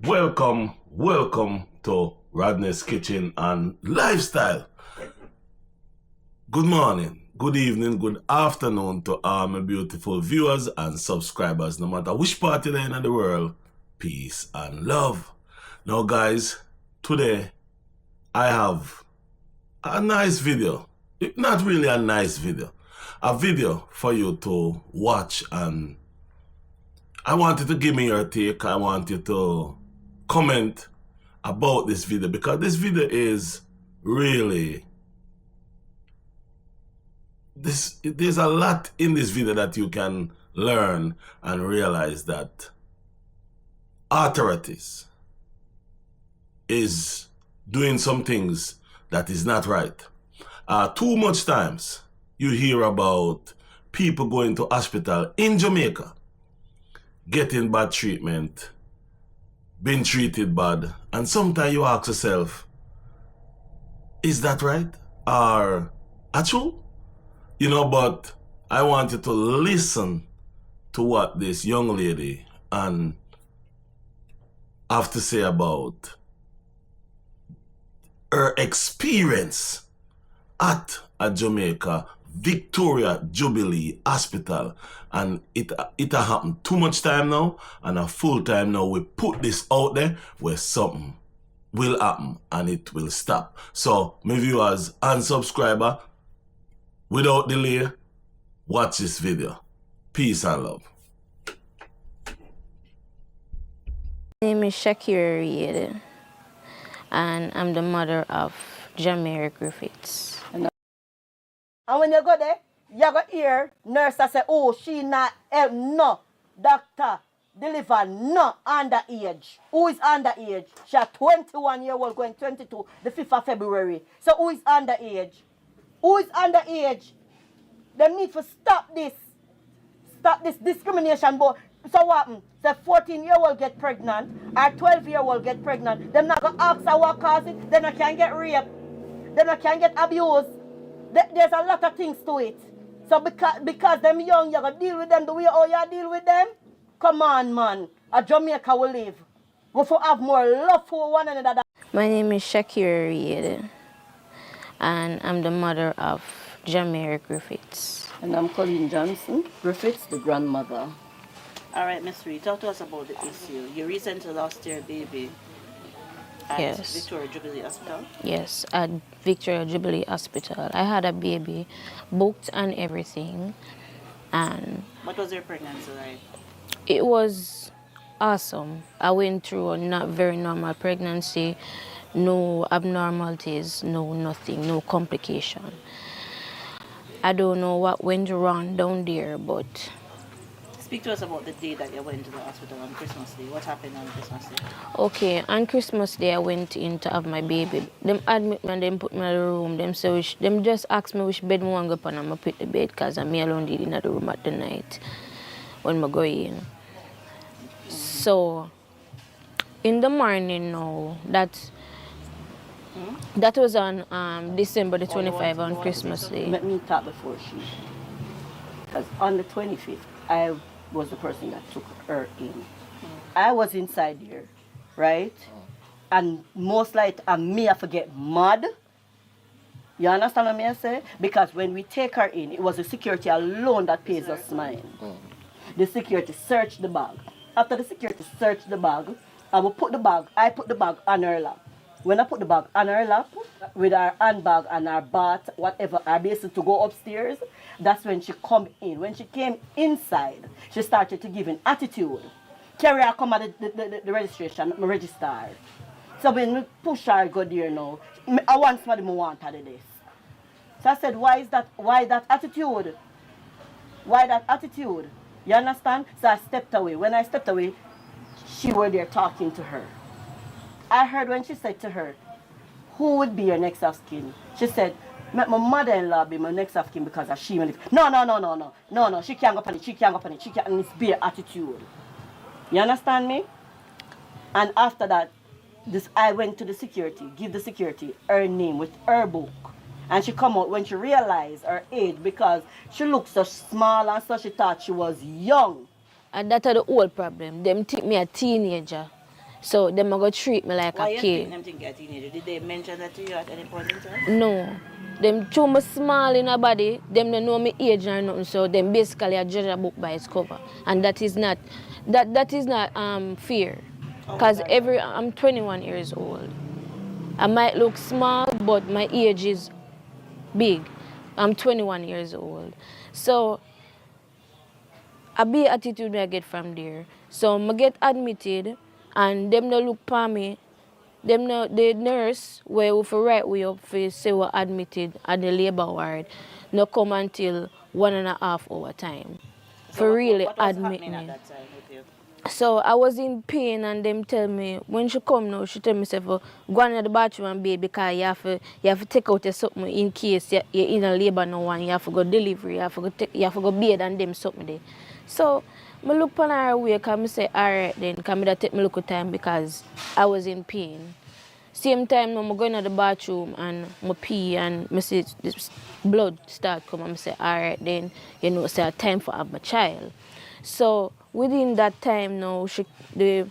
Welcome to Rodney's Kitchen and Lifestyle. Good morning, good evening, good afternoon to all my beautiful viewers and subscribers, no matter which part you're in the world. Peace and love. Now guys, today I have a nice video. Not really a nice video. A video for you to watch, and I want you to give me your take. I want you to comment about this video, because this video is really, there's a lot in this video that you can learn and realize that authorities is doing some things that is not right. Too much times you hear about people going to hospital in Jamaica, getting bad treatment, being treated bad, and sometimes you ask yourself, is that right? Or actual? You know, but I want you to listen to what this young lady and have to say about her experience at a Jamaica Victoria Jubilee Hospital. And it happened too much time now, and a full time now. We put this out there where something will happen and it will stop. So my viewers and subscriber, without delay, watch this video. Peace and love. My name is Shakira Reid, and I'm the mother of Jamaica Griffiths. And when you go there, you go hear nurse say, oh, she not help no doctor deliver no underage. Who is underage? She a 21-year-old going 22 the 5th of February. So who is underage? Who is underage? They need to stop this. Stop this discrimination. But so what happen? The 14-year-old get pregnant or 12-year-old get pregnant. Them not gonna ask her what cause it. Then I can get raped. Then I can get abused. There's a lot of things to it. So because them young, you gotta deal with them the way how you deal with them. Come on, man. A Jamaica will live. We will have more love for one another. My name is Shakira Reid, and I'm the mother of Jamaica Griffiths. And I'm Colleen Johnson, Griffiths, the grandmother. All right, Miss Reid, talk to us about the issue. You recently lost your baby at Yes. Victoria Jubilee Hospital. Yes, at Victoria Jubilee Hospital. I had a baby booked and everything, and What was your pregnancy like? it was awesome. I went through a not very normal pregnancy, no abnormalities, no nothing, no complication. I don't know what went wrong down there, but Speak to us about the day that you went to the hospital on Christmas Day. What happened on Christmas Day? okay, on Christmas Day I went in to have my baby. Them admit me and them put me in the room. Them say them just ask me which bed I want to go up, and I pick the bed because I'm me alone did in the room at the night when I go in. So in the morning now, that was on December the 25th on Christmas Day. Let me talk before she. Because on the 25th, I was the person that took her in. I was inside there, right? And most likely, me, I forget mad. You understand what I say? Because when we take her in, it was the security alone that pays us mine. The security searched the bag. After the security searched the bag, I put the bag on her lap. When I put the bag on her lap, with her handbag and her bath, whatever, her basin to go upstairs, that's when she come in. When she came inside, she started to give an attitude. Carry her come at the registration, me register. So when we push her go there now, I want somebody who want her this. So I said, why that attitude? Why that attitude? You understand? So I stepped away. When I stepped away, she were there talking to her. I heard when she said to her, who would be your next of kin? She said, my mother-in-law be my next of kin because of she. No, she can't go on it, she can't go on it, she can't, and it's bare attitude. You understand me? And after that, I went to the security, give the security her name with her book. And she come out when she realized her age because she looked so small and so she thought she was young. And that's the whole problem. Them think me a teenager. So them are going to treat me like Why a you kid. think them think you're a teenager? Did they mention that to you at any point in time? No. Them too much small in a body, them don't know me age or nothing, so them basically I judge a book by its cover. And that is not fear. How old Because are you? I'm 21 years old. I might look small, but my age is big. I'm 21 years old. So a big attitude I get from there. So I get admitted and them no look for me. Them no, the nurse where we for right way up for say we admitted at the labor ward no come until 1.5 hour time. So For really what was admit happening at me. that time with you? So I was in pain and them tell me when she come now, she tell me say for go on to the bathroom and bathe because you have to take out your something in case you're in a labor now and you have to go delivery, you have to go bathe and them something there. So I look on her awake and I say alright then, because I take me look time because I was in pain. Same time now I go in the bathroom and I pee and I see this blood start come and I say alright then, you know, say time for have my child. So within that time now, the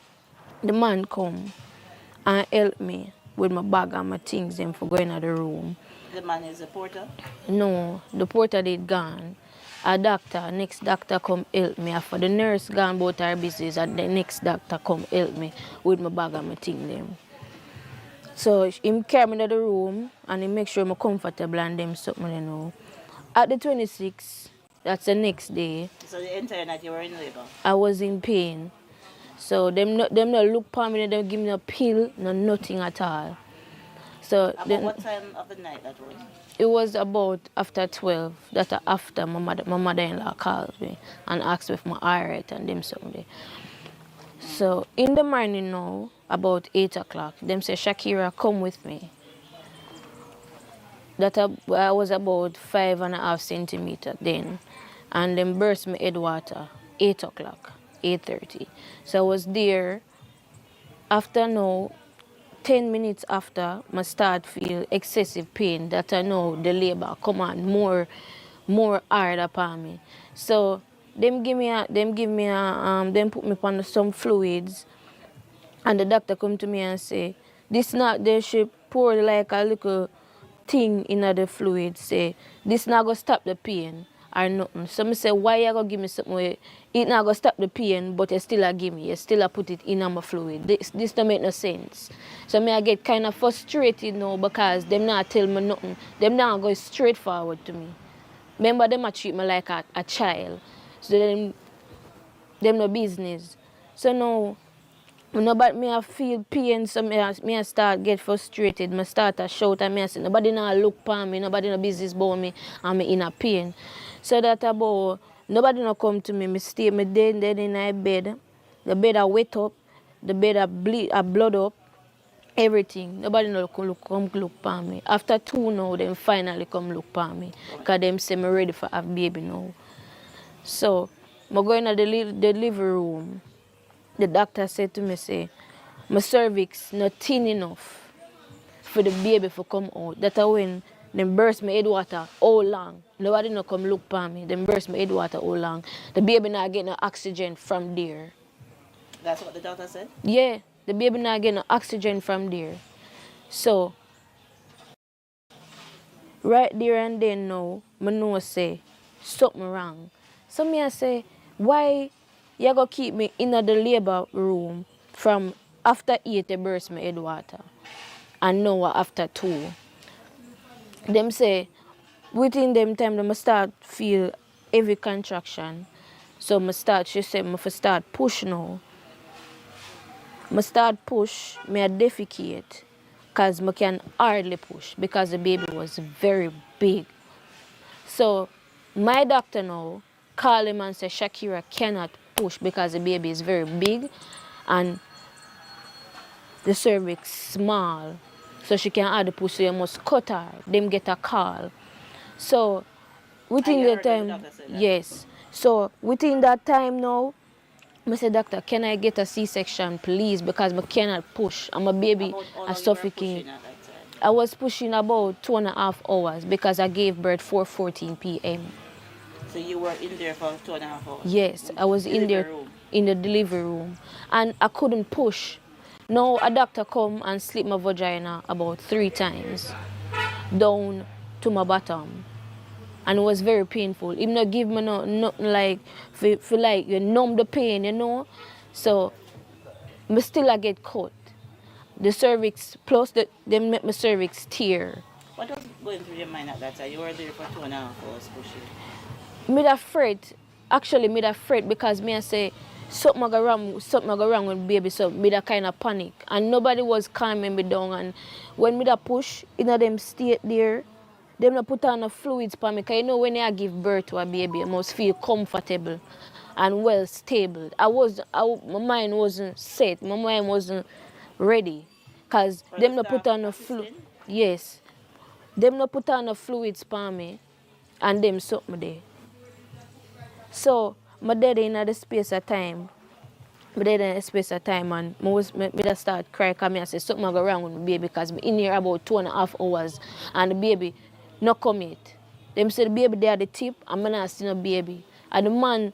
man come and help me with my bag and my things and for going to the room. The man is a porter? No, the porter did gone. Next doctor come help me. After the nurse gone about her business and the next doctor come help me with my bag and my thing them. So him carry me to the room and he make sure I'm comfortable and them something you know. At the 26th, that's the next day, So the entire night you were in labor? I was in pain. So them no look for me, they don't give me no pill, no nothing at all. So About then what time of the night that was? it was about after 12 that after my mother-in-law called me and asked me if my alright and them something. So in the morning now, about 8 o'clock, them say Shakira come with me. That I was about 5.5 centimeters then. And then burst my head water, 8 o'clock, 8:30. So I was there. After now, 10 minutes after, I start feel excessive pain that I know the labor come on more hard upon me. So them put me on some fluids and the doctor come to me and say, this not they should pour like a little thing in the fluid, say, this not gonna stop the pain or nothing. So I say, why you gonna give me something where it not gonna stop the pain, but you still a give me, you still a put it in my fluid. This don't make no sense. So I get kind of frustrated now because them not tell me nothing. Them not go straight forward to me. Remember them a treat me like a child. So them no business. So now nobody me I feel pain, so me I start get frustrated. Me start to shout and me I say nobody now look for me, nobody no business about me and me in a pain. So that about nobody no come to me. Me stay me dead in my bed. The bed I wet up, the bed I blood up, everything. Nobody no come look for me. After 2 now, them finally come look for me. Cause them say me ready for have baby now. So I go in the delivery room. The doctor said to me, say, my cervix not thin enough for the baby to come out. That's when them burst my head water all long. Nobody no come look for me. Them burst my head water all long. The baby not get no oxygen from there. That's what the doctor said? Yeah, the baby not get no oxygen from there. So, right there and then now, I know say something wrong. So me I say, why you go keep me in the labor room from after 8 they burst my head water and now after 2. Them say within them time them start feel heavy contraction. So she said me start push now. I start push, me I defecate because I can hardly push because the baby was very big. So my doctor now call him and say Shakira cannot push because the baby is very big and the cervix small. So she can hardly push, so you must cut her. Them get a call. So within you the heard the time, doctor say that? yes. So within that time now, I said, doctor, can I get a C-section, please? Because I cannot push. I'm a baby. About how I long you were suffocate. pushing at that time? I was pushing about 2.5 hours because I gave birth 4:14 p.m. So you were in there for 2.5 hours? Yes, I was in there Delivery room. in the delivery room. And I couldn't push Now a doctor come and slit my vagina about 3 times down to my bottom. And it was very painful. He not give me nothing like for like you numb the pain, you know. So me still I get cut. The cervix plus them make my cervix tear. What was going through your mind at that time? You were there for 2.5 hours pushing. Me da afraid. Actually me da afraid because me I say something go wrong with baby, so me da kind of panic. And nobody was calming me down, and when me da push, you know them state there, them not put on the fluids for me, because you know when I give birth to a baby, I must feel comfortable and well stable. My mind wasn't set, my mind wasn't ready, because them not put on the fluids. Yes, them not put on the fluids for me, and them suck me there. So my dad in the space of time, and me just start crying because I say something go wrong with my baby, because I'm in here about 2.5 hours and the baby not come yet. Them say the baby there at the tip and I not see no baby. And the man,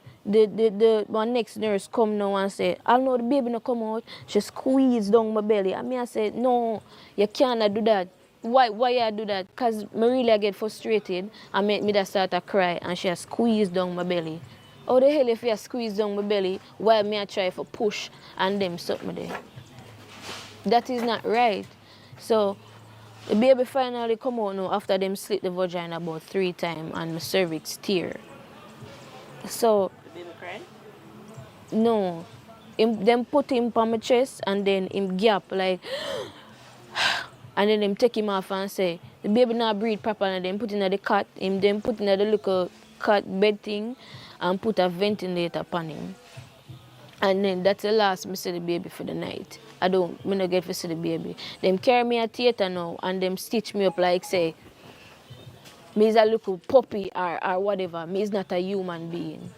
my next nurse come now and say, I know the baby not come out, she squeeze down my belly. And I say, no, you cannot do that. Why you do that? Because I really get frustrated and make me just start to cry and she squeeze down my belly. How the hell if you squeeze down my belly while me I try for push and them suck me there? That is not right. So the baby finally come out now after them slit the vagina about 3 times and my cervix tear. So The baby cried? no. Them put him on my chest and then him gap like and then them take him off and say the baby not breathe properly, and then put in the cot, him then put in the little cot bed thing and put a ventilator upon him. And then that's the last me see the baby for the night. I don't get to see the baby. Them carry me at theater now and them stitch me up like say me is a little puppy or whatever. Me is not a human being.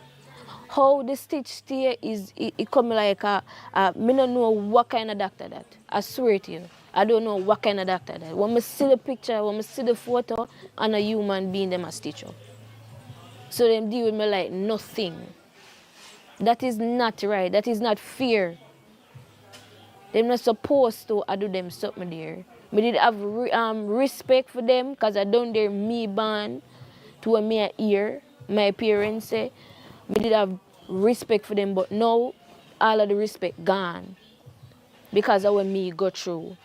How the stitch stay is it come like me don't know what kind of doctor that. I swear to you. I don't know what kind of doctor that. When I see the picture, when I see the photo, and a human being them a stitch up. So them deal with me like nothing. That is not right. That is not fair. They're not supposed to do them something there. Me did have respect for them because I done their me born to a me ear. My parents say. Me did have respect for them, but now all of the respect gone because of what me go through.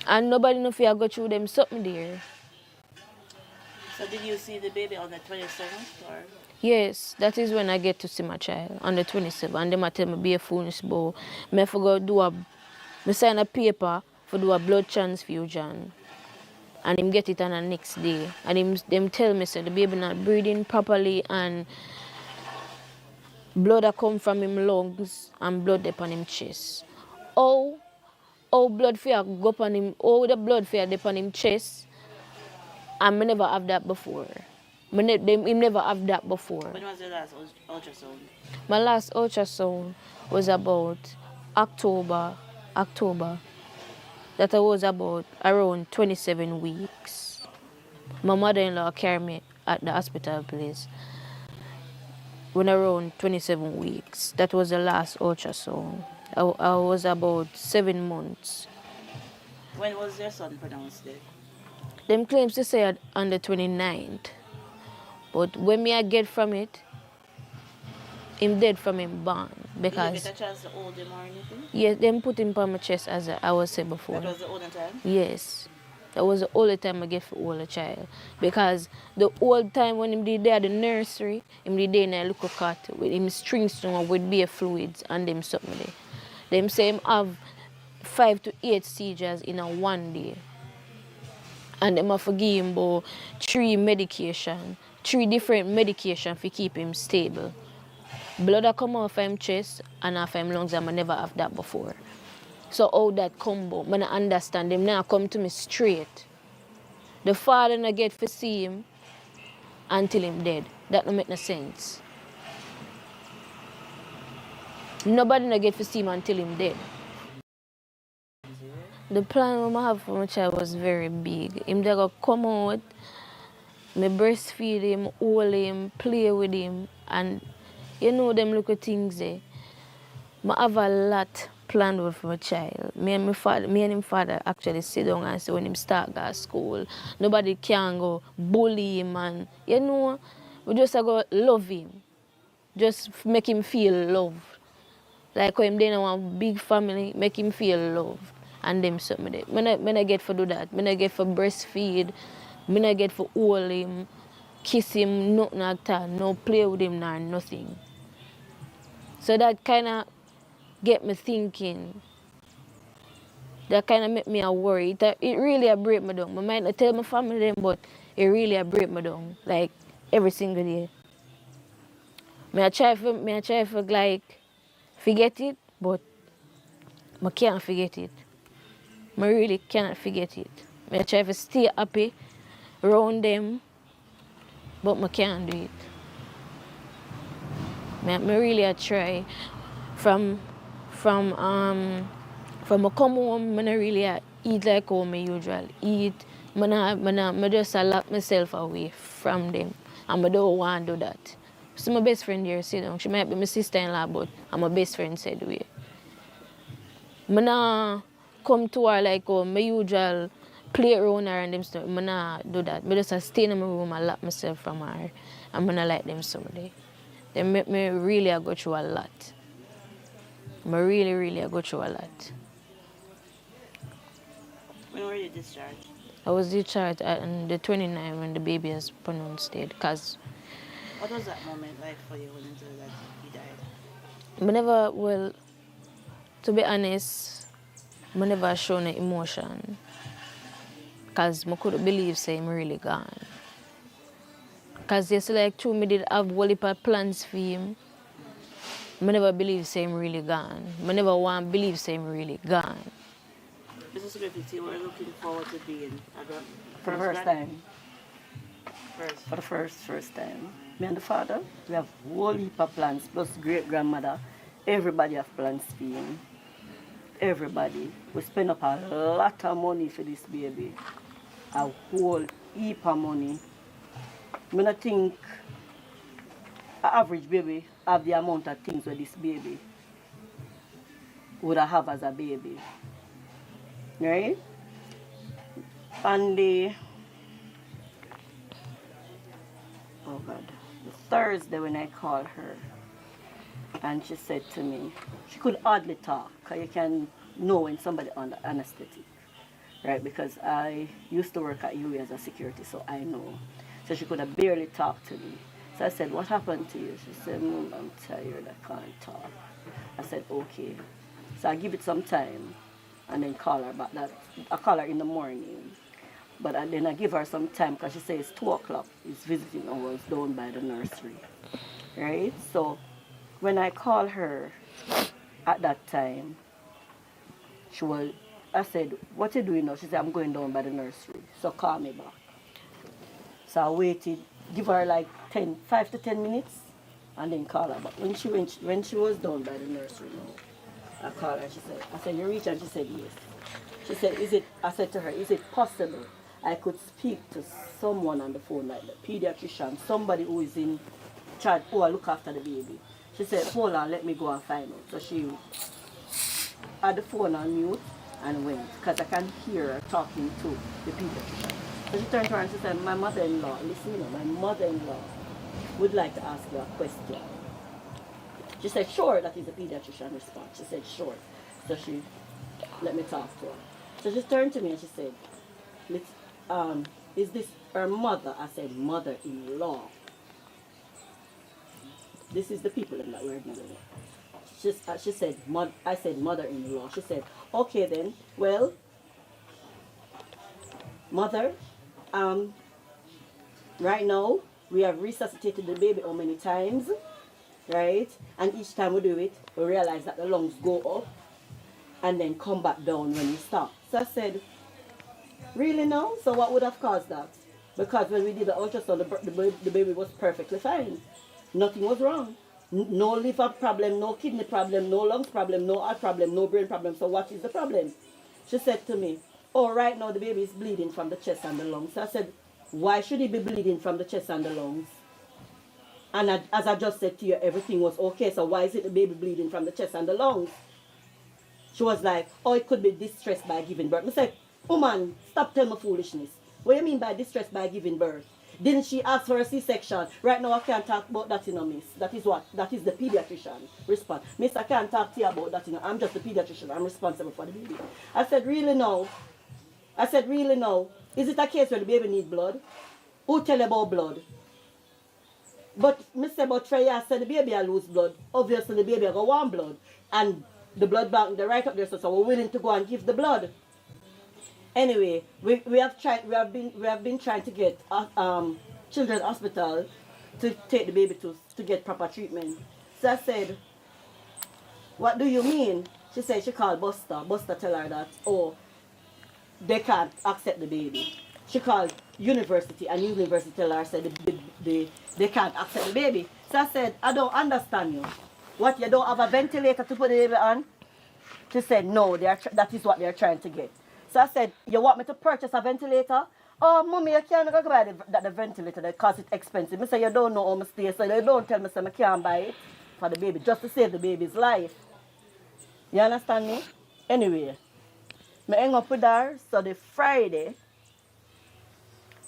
And nobody know if I go through them something there. So did you see the baby on the 27th or? Yes, that is when I get to see my child on the 27th. And them I tell me be a foolish boy. Me forgot me sign a paper for do a blood transfusion. And him get it on the next day. And them tell me say the baby not breathing properly and blood that come from him lungs and blood upon him chest. Oh blood fear go upon him, the blood fear upon him chest. And me never have that before. Him never have that before. When was your last ultrasound? My last ultrasound was about October. That I was about around 27 weeks. My mother-in-law carried me at the hospital place when around 27 weeks. That was the last ultrasound. I was about 7 months. When was your son pronounced dead? Them claims to say on the 29th. But when me I get from it, him dead from him born. Because did you get a chance to hold him or anything? yes, them put him on my chest as I was said before. That was the only time? Yes. That was the only time I get for hold a child. Because the old time when him did there at the nursery, him did there in a little cot with him string stone with beer fluids and them something there. Them say him have 5 to 8 seizures in a one day. And them have to give him about 3 different medication to keep him stable. Blood that come off him chest and off him lungs, and I never have that before. So how that combo, I don't understand. Them now come to me straight. The father not get to see him until him dead. That don't make no sense. Nobody not get to see him until him dead. The plan I have for my child was very big. Him they go come out, me breastfeed him, hold him, play with him, and you know them little things there. I have a lot planned out for my child. Me and him father actually sit down and say when him start go to school, nobody can go bully him and you know, we just go love him. Just make him feel loved. Like when him then one big family, make him feel loved. And them something there. Me not get for do that. Me not get for breastfeed. Me not get for hold him, kiss him, nothing like that. No play with him nor nothing. So that kinda get me thinking. That kinda make me a worry. It really a break me down. I might not tell my family them, but it really a break me down. Like every single day. I try for like forget it, but I can't forget it. I really cannot forget it. I try to stay happy around them, but I can't do it. I really a try. From I come home, I not really a eat like how I usually eat. I just lock myself away from them, and I don't want to do that. So my best friend here sit down. She might be my sister-in-law, but I'm my best friend said way. I not come to her like how my usual play around her and them stuff. I not do that. I just stay in my room and lock myself from her. And I not like them someday. They make me really go through a lot. I really go through a lot. When were you discharged? I was discharged on the 29th when the baby was pronounced dead. Cause What was that moment like for you when you knew that he died? I never, well, to be honest, I never shown any emotion. Because I couldn't believe say I'm really gone. Because you see, like, true, me did have whole heap of plans for him. I never believe say I'm really gone. I never want to believe say I'm really gone. Mrs. Griffith, you were looking forward to being a For the first time. First. For the first time. Me and the father, we have whole heap of plans, plus great-grandmother. Everybody have plans for him. Everybody. We spend up a lot of money for this baby. A whole heap of money. I don't think an average baby have the amount of things that this baby would have as a baby. Right? And oh God, the Thursday when I called her, and she said to me, she could hardly talk, because you can know when somebody under anesthetic, right? Because I used to work at UE as a security, so I know. So she could have barely talked to me. So I said, what happened to you? She said, Mom, I'm tired, I can't talk. I said, okay. So I give it some time and then call her back. I call her in the morning. But then I give her some time because she says 2 o'clock is visiting hours down by the nursery. Right? So when I call her at that time, I said, what are you doing now? She said, I'm going down by the nursery. So call me back. So I waited, give her like 5 to 10 minutes, and then call her back. When she was down by the nursery now, I called her. I said, you reached? And she said, yes. She said, I said to her, is it possible I could speak to someone on the phone, like the pediatrician, somebody who is in charge, who will look after the baby? She said, hold on, let me go and find out. So she had the phone on mute and went, because I can hear her talking to the pediatrician. So she turned around and she said, my mother-in-law, listen, my mother-in-law would like to ask you a question. She said, sure, that is the pediatrician response. She said, sure. So she let me talk to her. So she turned to me and she said, is this her mother? I said, mother-in-law. This is the people in that we're dealing with. She said, I said, mother-in-law. She said, okay then, well, mother, right now, we have resuscitated the baby how many times, right? And each time we do it, we realize that the lungs go up and then come back down when we stop. So I said, really now? So what would have caused that? Because when we did the ultrasound, the baby was perfectly fine. Nothing was wrong. No liver problem, no kidney problem, no lungs problem, no heart problem, no brain problem. So what is the problem? She said to me, oh, right now the baby is bleeding from the chest and the lungs. So I said, why should he be bleeding from the chest and the lungs? And as I just said to you, everything was okay. So why is it the baby bleeding from the chest and the lungs? She was like, oh, it could be distress by giving birth. I said, woman, stop telling me foolishness. What do you mean by distress by giving birth? Didn't she ask for a C-section? Right now I can't talk about that, miss. That is what? That is the pediatrician response. Miss, I can't talk to you about that, I'm just the pediatrician. I'm responsible for the baby. I said, really no? I said, really no? Is it a case where the baby needs blood? Who tell you about blood? But Mr. Buttrey said the baby will lose blood. Obviously the baby will go want blood. And the blood bank, they're right up there, so we're willing to go and give the blood. Anyway, we have been trying to get Children's Hospital to take the baby to get proper treatment. So I said, what do you mean? She said she called Buster. Buster tell her that, oh, they can't accept the baby. She called university and university tell her said they can't accept the baby. So I said, I don't understand you. What, you don't have a ventilator to put the baby on? She said, no, that is what they're trying to get. So I said, you want me to purchase a ventilator? Oh, mommy, you can't go buy the ventilator because it's expensive. I say, you don't know how much stay, so they don't tell me so I can't buy it for the baby, just to save the baby's life. You understand me? Anyway, I hang up with her, so the Friday,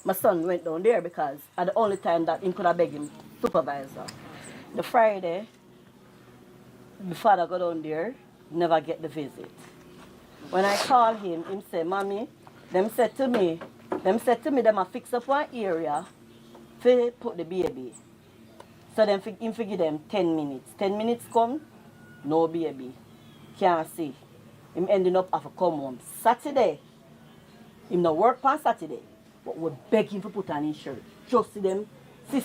my son went down there because at the only time that he could have begged him supervisor. The Friday, the father got down there, never get the visit. When I call him say, Mommy, them said to me, them a fix up one area to put the baby. So them him give them 10 minutes. 10 minutes come, no baby. Can't see. Him ending up have to come home. Saturday, him no work on Saturday, but we beg him to put on his shirt. Just see them,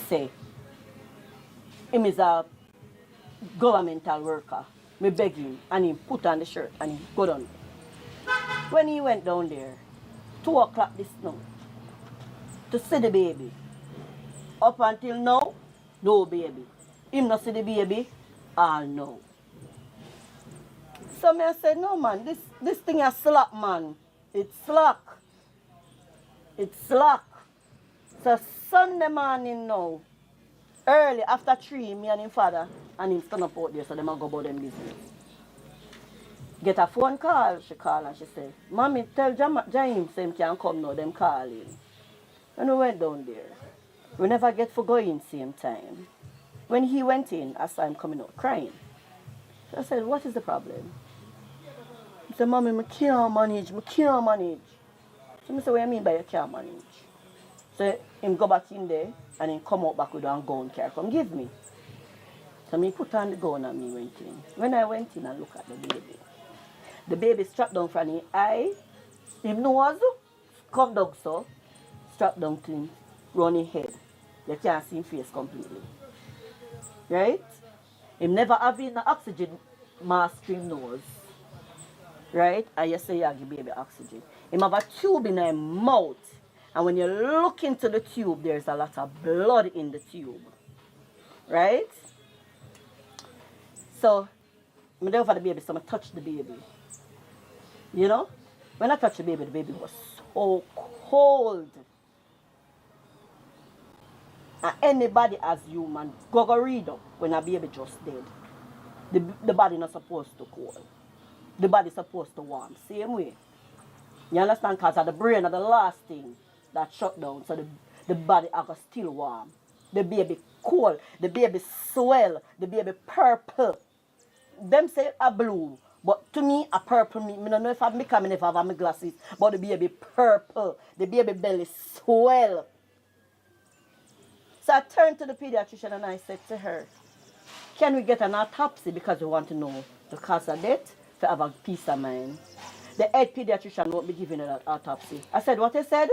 say, him is a governmental worker. Me beg him and he put on the shirt and he go down. When he went down there, 2 o'clock this night, to see the baby. Up until now, no baby. Him not see the baby, all no. So me I said, no man, this thing is slack, man. It's slack. It's slack. So Sunday morning now, early after 3, me and him father and him stand up out there so them a go about them business. Get a phone call, she call and she say, Mommy, tell James him can come now, them call him. And we went down there. We never get for going same time. When he went in, I saw him coming out crying. So I said, what is the problem? He said, Mommy, I can't manage. So I said, what do you mean by you can't manage? So him go back in there and then come out back with a gun car, come give me. So me put on the gun and me went in. When I went in and look at the baby strapped down from his eye, his nose, come down so, strapped down clean, run his head. You can't see his face completely. Right? Him never having an oxygen mask in his nose. Right? And you say you give baby oxygen. Him have a tube in his mouth. And when you look into the tube, there's a lot of blood in the tube. Right? So, I'm there for the baby, so I touch the baby. You know? When I touched the baby was so cold. And anybody as human, go read up when a baby just dead. The body not supposed to cold. The body supposed to warm. Same way. You understand? Because the brain are the last thing that shut down. So the body are still warm. The baby cold. The baby swell. The baby purple. Them say a blue. But to me, a purple, I don't know if I'm becoming if I have my glasses, but the baby purple, the baby belly swell. So I turned to the pediatrician and I said to her, can we get an autopsy because we want to know the cause of death to have a peace of mind. The head pediatrician won't be giving her that autopsy. I said, what he said?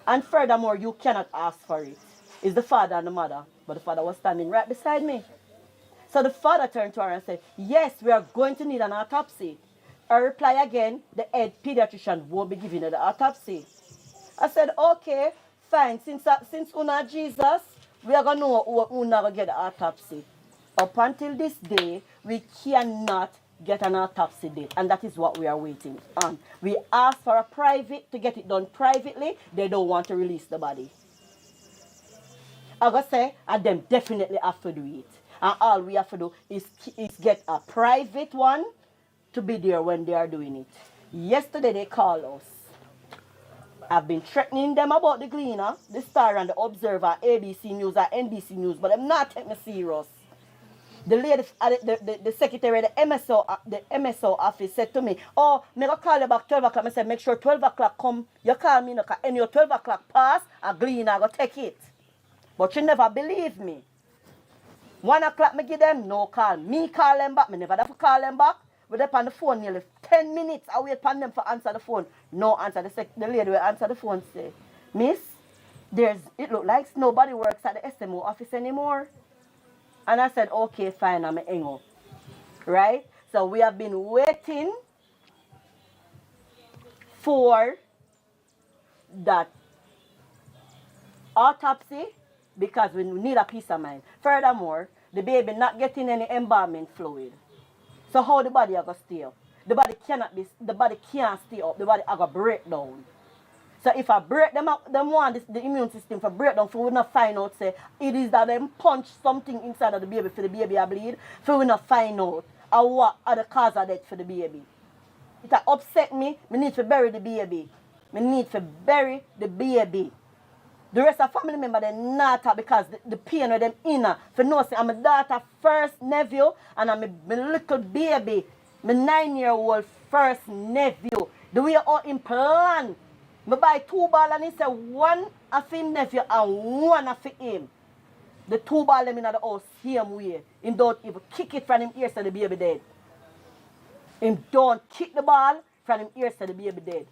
And furthermore, you cannot ask for it. It's the father and the mother, but the father was standing right beside me. So the father turned to her and said, yes, we are going to need an autopsy. I reply again, the head pediatrician won't be giving her the autopsy. I said, okay, fine. Since Una Jesus, we are going to know who never get the autopsy. Up until this day, we cannot get an autopsy date, and that is what we are waiting on. We asked for a private to get it done privately. They don't want to release the body. I gotta say, and them definitely have to do it. And all we have to do is get a private one to be there when they are doing it. Yesterday they called us. I've been threatening them about the Gleaner, the Star and the Observer, ABC News or NBC News, but I'm not taking me serious. The lady, the secretary of the MSO office said to me, oh, me go call you back 12 o'clock. I said, make sure 12 o'clock come, you call me, no, and your 12 o'clock pass, a Gleaner go take it. But you never believe me. 1 o'clock me give them, no call. Me call them back, me never have to call them back. We up on the phone nearly 10 minutes. I wait for them for answer the phone. No answer. The lady will answer the phone say, Miss, it look like nobody works at the SMO office anymore. And I said, okay, fine, I'm hang up. Right? So we have been waiting for that autopsy because we need a peace of mind. Furthermore, the baby not getting any embalming fluid. So how the body are going to stay up? The body can't stay up. The body are going to break down. So if I break them up, them want the immune system for break down, for we not find out, say, it is that them punch something inside of the baby for the baby to bleed, for we not find out what are the cause of death for the baby. It upset me. Me need to bury the baby. Me need to bury the baby. The rest of the family member, they not because the pain of them inner. For no say, I'm my daughter first nephew and I'm my little baby, my 9-year-old first nephew. The way all in plan. I buy 2 balls and he said one of him nephew and one of him. The 2 balls them in the house same way. Him don't even kick it from him ears so the baby dead. Him don't kick the ball from him ears so the baby dead.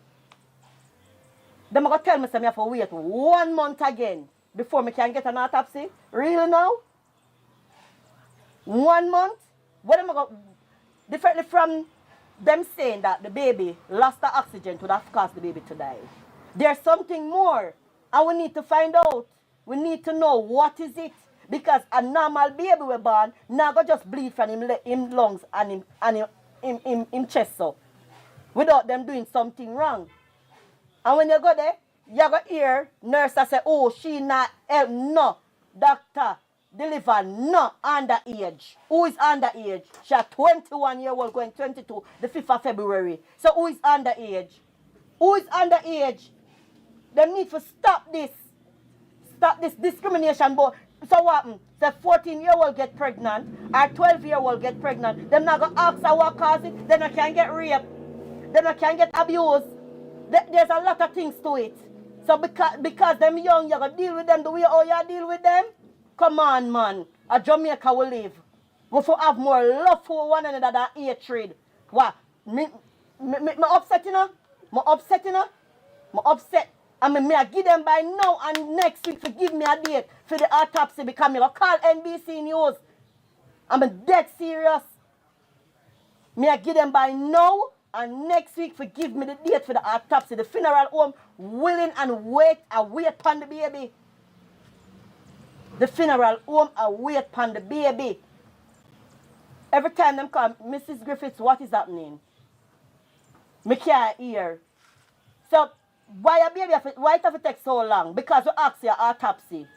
Them going to tell me that I have to wait 1 month again before I can get an autopsy. Really now? 1 month? What am I going to... Differently from them saying that the baby lost the oxygen to have caused the baby to die. There's something more. And we need to find out. We need to know what is it. Because a normal baby we born, now go just bleed from him lungs and him chest so. Without them doing something wrong. And when you go there, you go hear nurse say, oh, she not help, no. Doctor, deliver, no, underage. Who is underage? She a 21-year-old going 22, the 5th of February. So who is underage? Who is underage? They need to stop this. Stop this discrimination. But so what happen? The 14-year-old get pregnant, or 12-year-old get pregnant. Them not going to ask her what caused it. Then I can get raped. Then I can get abused. There's a lot of things to it. So because them young, you're going to deal with them the way how you deal with them? Come on, man. A Jamaica will live. We will have more love for one another than hatred. What? Me upset, you know? Me upset, you know? Me upset. And me give them by now and next week to give me a date for the autopsy because me call NBC News. I'm dead serious. Me give them by now. And next week, for give me the date for the autopsy. The funeral home willing and wait upon the baby. The funeral home wait upon the baby. Every time them come, Mrs. Griffiths, what is happening? Me can't hear. So, why it have to take so long? Because we asked your autopsy.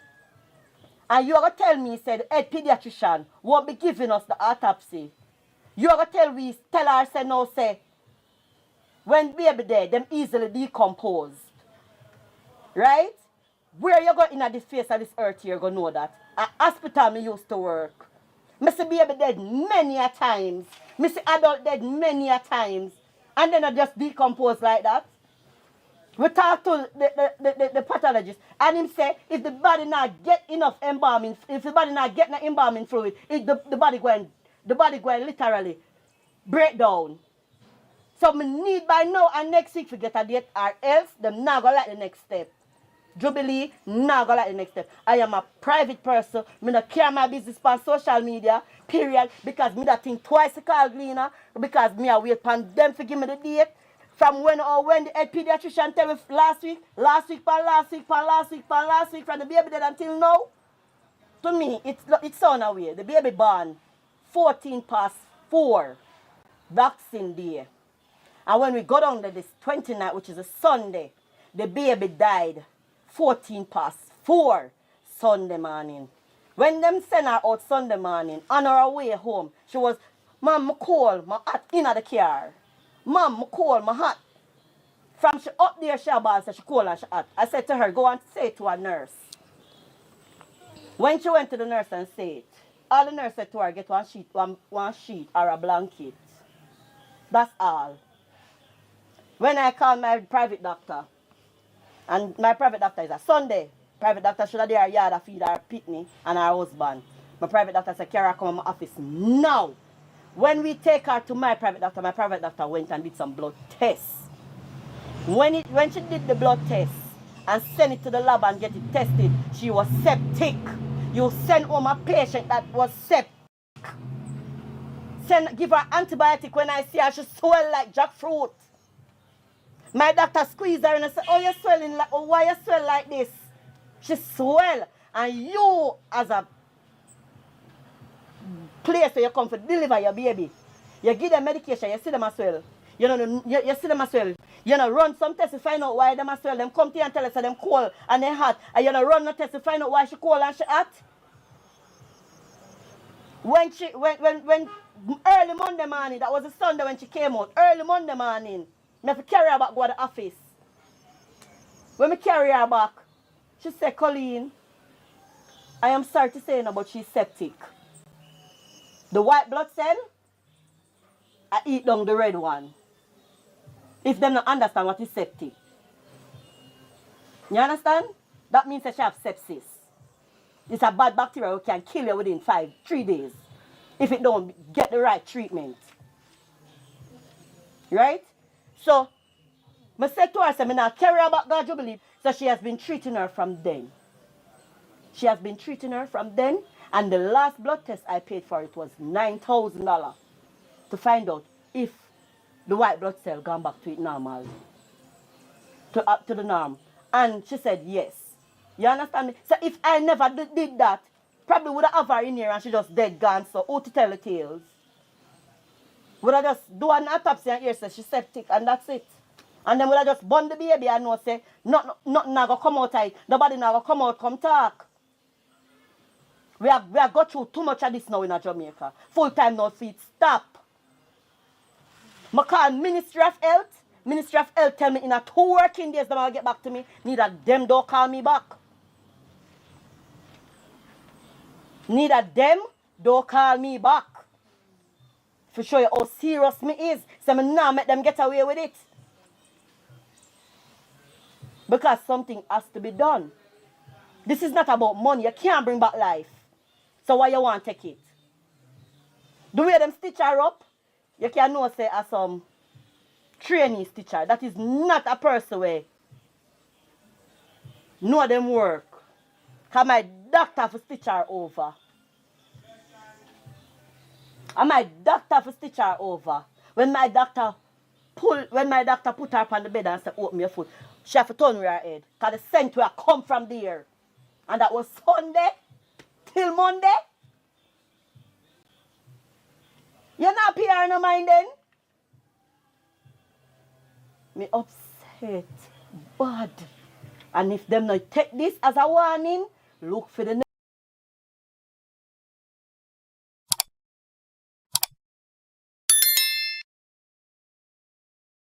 And you are going to tell me, said, head pediatrician won't be giving us the autopsy. You are going to tell her, say, no, say, when baby dead, them easily decomposed. Right? Where you go in the face of this earth, you're going to know that. At hospital, me used to work. Me see baby dead many a times. Me see adult dead many a times. And then I just decompose like that. We talk to the pathologist. And him say, if the body not get enough embalming, if the body not get enough embalming fluid, the body going literally break down. So me need by now and next week to get a date or else them not gonna like the next step. Jubilee not gonna like the next step. I am a private person. Me not care my business on social media, period. Because me that think twice to call Gleaner. Because me I wait upon them to give me the date. From when the head pediatrician tell me last week, from the baby dead until now. To me, it's on away. The baby born 4:14, Boxing Day. And when we go down to this 29th, which is a Sunday, the baby died 4:14 Sunday morning. When them send her out Sunday morning, on her way home, she was, Mom, I cold, my hot in the car. Mom, I cold, my hot. From she up there, she about she cold and she hot. I said to her, go and say it to a nurse. When she went to the nurse and said it, all the nurse said to her, get one sheet or a blanket. That's all. When I called my private doctor, and my private doctor is a Sunday, private doctor should have there yard to feed her pitney and her husband. My private doctor said, Kara, come to my office now. When we take her to my private doctor went and did some blood tests. When she did the blood test and sent it to the lab and get it tested, she was septic. You send home a patient that was septic. Give her antibiotic. When I see her, she swell like jackfruit. My doctor squeezed her and I said, oh, you're swelling like, oh, why you swell like this? She swell. And you, as a place where you come to deliver your baby, you give them medication, you see them as well. You know, you see them as well. You know, run some tests to find out why them as well. Them come to you and tell us that them cold and they hot. And you know, run the test to find out why she cold and she hot. When early Monday morning, that was a Sunday when she came out, early Monday morning, I have to carry her back go to the office. When I carry her back, she said, Colleen, I am sorry to say no, but she's septic. The white blood cell, I eat down the red one. If them not understand what is septic. You understand? That means that she have sepsis. It's a bad bacteria who can kill you within 3 days if it don't get the right treatment. Right? So, I said to her, I said, I carry her back, God, you believe. So she has been treating her from then. She has been treating her from then. And the last blood test I paid for it was $9,000 to find out if the white blood cell gone back to it normal. Up to the norm. And she said yes. You understand me? So if I never did that, probably would have her in here and she just dead gone. So who to tell the tales? Would I just do an autopsy and hear say she's septic and that's it. And then would I just burn the baby and know say nothing not gonna come out of it. Nobody not gonna come out, come talk. We have got through too much of this now in Jamaica. Full time no feet. Stop. I call Ministry of Health. Ministry of Health tell me in 2 working days they're going to get back to me. Neither them don't call me back. Neither them don't call me back. To show you how serious me is. So I now make them get away with it. Because something has to be done. This is not about money. You can't bring back life. So why you want to take it? The way them stitch her up, you can know say as some trainee stitcher. That is not a person way. Know them work. Because my doctor for stitch her over. And my doctor for stitch her over. When my doctor put her on the bed and said, open your foot, she have to turn with her head. Because the scent will come from there. And that was Sunday till Monday. You're not PR no mind then? Me upset bad. And if them not take this as a warning, look for the